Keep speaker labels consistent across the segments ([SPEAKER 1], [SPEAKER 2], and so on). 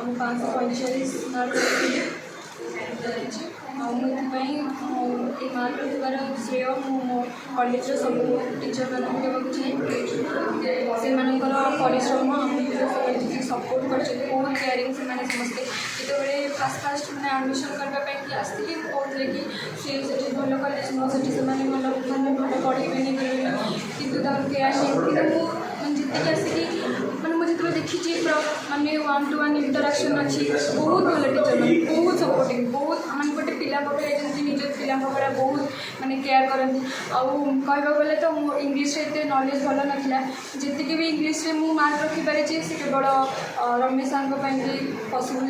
[SPEAKER 1] आम 545 मार्क रखी मार्क रखार श्रेय मो कॉलेज सब टीचर मान देवाक चाहे परिश्रम सपोर्ट कर बहुत केयरिंग से समस्ते जिते फास्ट मैंने एडमिशन करने आसती कहते कि सी भल कॉलेज नुह से भल भल पढ़े कि केयर जितनी आसिक मैंने मुझे जो देखी मानने 1-to-1 इंटराक्शन अच्छी बहुत भल टीचर मैंने बहुत सपोर्टिंग बहुत आम गोटे पिला निज पिला बहुत मानने केयर करती कहवा गले तो मो इंग्लीश एत नॉलेज भल नाला जी भी इंग्लीश में मु मार्क रखिपारे से केवल रमेश साहब पॉसिबल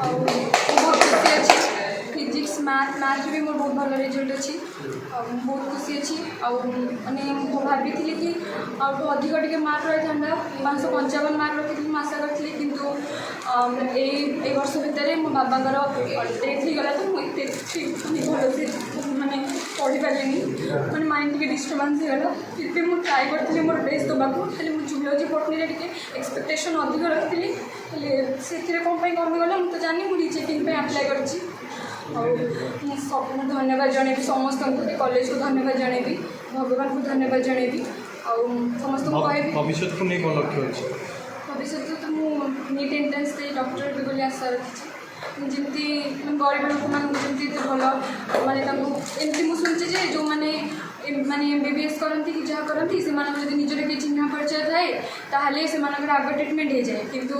[SPEAKER 1] बहुत खुशी अच्छी फिजिक्स मैथ भी मोर बहुत भल रिजल्ट अच्छी बहुत खुशी अच्छी मैंने भाभी कि अधिक टे मार्क रही था 555 मार्क रखी आशा करी किंतु ए वर्ष भितर मो बाबांर डेथ हो गला तो मुझे भल से मानने पढ़ी पारे मैंने माइंड टे डिस्टर्बांस होगा फिर भी मुझे ट्राए करी मोर बेस्ट देवाक खाली मुझे जूलॉजी बॉटनी टे एक्सपेक्टेशन अधिक रखी से कौन कमिगला मुझे जानी मुझे रिचेकिंग अप्लाई कर सब धन्यवाद जनइबी समस्त कॉलेज को धन्यवाद जनइबी भगवान को धन्यवाद जनइबी समस्त कह
[SPEAKER 2] भविष्य को नहीं कौन लक्ष्य अच्छे
[SPEAKER 1] भविष्य तो मुझे नीट एंट्रेंस दे डॉक्टर भी बोली आशा रखी जमी गरीब लोक मैंने भल मानने एमती मुझे शुणुचे जो मैंने माने MBBS करती कि जहाँ करती से निजर कि चिन्ह परिचय थाए ताहले से आग ट्रिटमेंट हो जाए किंतु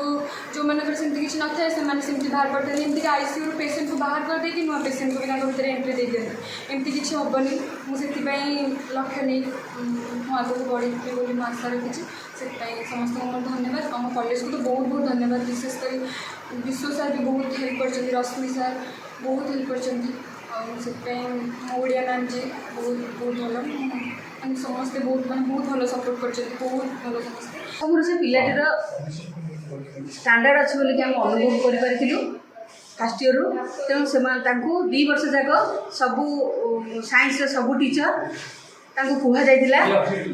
[SPEAKER 1] जो मानकर सेमती किसी न थाए से बाहर करते एमती ICU पेसेंट को बाहर कर देकी नुआ पेसेंट को भी भीतर एंट्री दे दिखाते एमती किसी हेनी मुझे लक्ष्य नहीं आगे बढ़ी बोली आशा रखी से समस्त धन्यवाद आम कॉलेज को तो बहुत बहुत धन्यवाद विशेषकर विश्व सार भी बहुत हेल्प कर रश्मि सार बहुत हेल्प कर ओडिया मैम जी बहुत बहुत भल समस्ते बहुत बहुत भल सपोर्ट कर बहुत भल समस्त
[SPEAKER 3] से पिलाटीर स्टैंडर्ड अच्छे बोलिक आम अनुभव करूँ फास्ट इयर रु तेणु से 2 वर्ष जाक सबू साइंस सबू टीचर कहुई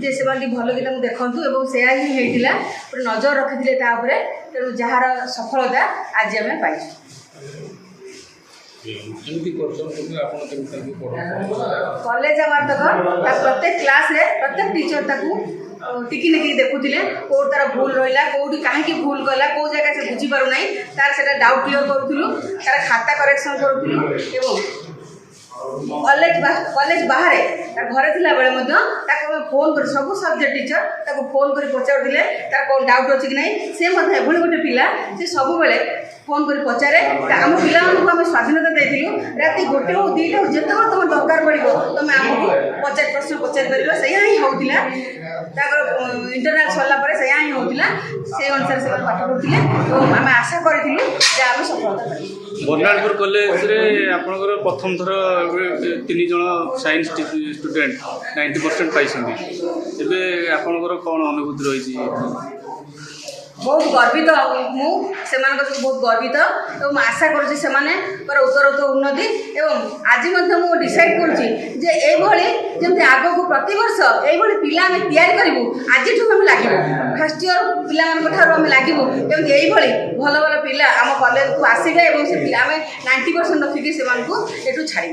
[SPEAKER 3] जे से भल कि देखूँ और से ही नजर रखी तेणु जार सफलता आज आम पाई कॉलेज आवार प्रत्येक क्लास रे प्रत्येक टीचर टिकी निकी देखुले कौट तार भूल रहा कौटी कहीं भूल कला कौ जगह से बुझी पार ना तार से डाउट क्लियर करूँ तार खाता करेक्शन करूँ कॉलेज बाहर घरे थिला बेले फोन कर सब सब्जेक्ट टीचर फोन कर पचारे तार कौन डाउट अच्छी कि नहीं से गोटे पिला से सब बेले फोन कर पचारे आम पिला आम स्वाधीनता देलु राति 1 हो 2 हो जिते तुम दरकार पड़ो तुम आमको प्रश्न पचार पार से ही होता इंटरनाल सरला से ही होता से अनुसार से पाठ पढ़ुते तो आम आशा करूँ आम सफलता
[SPEAKER 2] बर्नालपुर कॉलेज रे आपनकर प्रथम थर 3 जन साइंस स्टूडेंट 90% पाई एबे आपनकर कौन अनुभूति रही
[SPEAKER 3] बहुत गर्वित मुझे बहुत गर्वित और आशा करुँच से उत्तरोत्तर उन्नति एवं आज मुझे डिसाइड करुँच आग को प्रति वर्ष ये पिला आम तैयारी करूँ आज आम लगे फास्ट इयर पिला लगे यही भल भल पिला आम कॉलेज को आसवे आम 90% रखिकी से छाड़ू।